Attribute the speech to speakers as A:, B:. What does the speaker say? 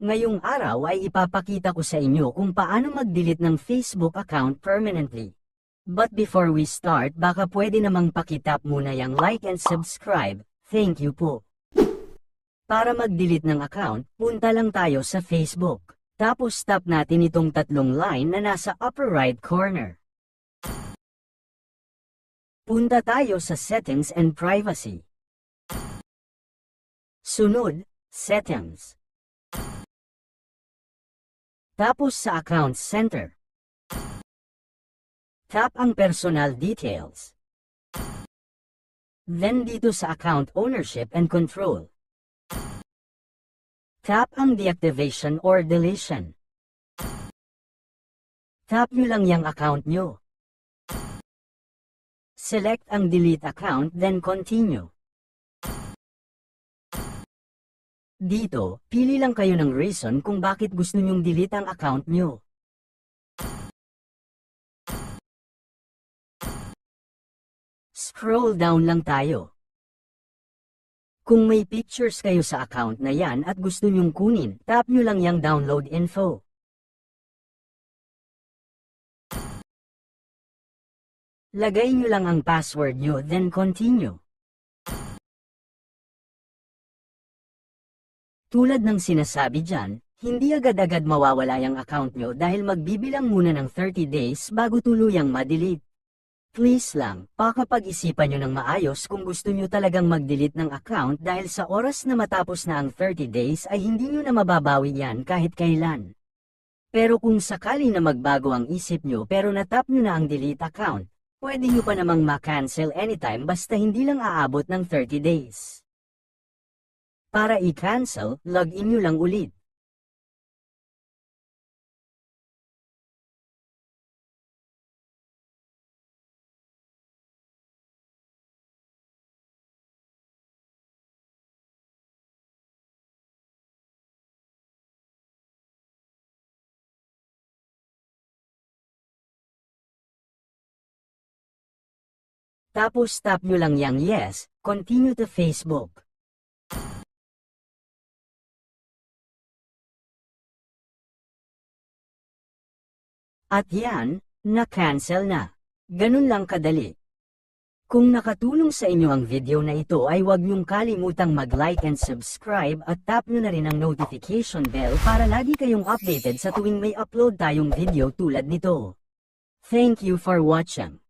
A: Ngayong araw ay ipapakita ko sa inyo kung paano mag-delete ng Facebook account permanently. But before we start, baka pwede namang pakitap muna yung like and subscribe, thank you po. Para mag-delete ng account, punta lang tayo sa Facebook. Tapos tap natin itong tatlong line na nasa upper right corner. Punta tayo sa Settings and Privacy. Sunod, Settings. Tapos sa Account Center. Tap ang Personal Details. Then dito sa Account Ownership and Control. Tap ang Deactivation or Deletion. Tap nyo lang yung account nyo. Select ang Delete Account then Continue. Dito, pili lang kayo ng reason kung bakit gusto nyong delete ang account nyo. Scroll down lang tayo. Kung may pictures kayo sa account na yan at gusto nyong kunin, tap nyo lang yung download info. Lagay nyo lang ang password nyo then continue. Tulad ng sinasabi dyan, hindi agad-agad mawawala yung account nyo dahil magbibilang muna ng 30 days bago tuluyang ma-delete. Please lang, pakapag-isipan nyo ng maayos kung gusto nyo talagang mag-delete ng account dahil sa oras na matapos na ang 30 days ay hindi nyo na mababawi yan kahit kailan. Pero kung sakali na magbago ang isip nyo pero natap nyo na ang delete account, pwede nyo pa namang ma-cancel anytime basta hindi lang aabot ng 30 days. Para i-cancel, login nyo lang ulit. Tapos tap nyo lang yang yes, continue to Facebook. At yan, na-cancel na. Ganun lang kadali. Kung nakatulong sa inyo ang video na ito ay huwag niyong kalimutang mag-like and subscribe at tap nyo na rin ang notification bell para lagi kayong updated sa tuwing may upload tayong video tulad nito. Thank you for watching.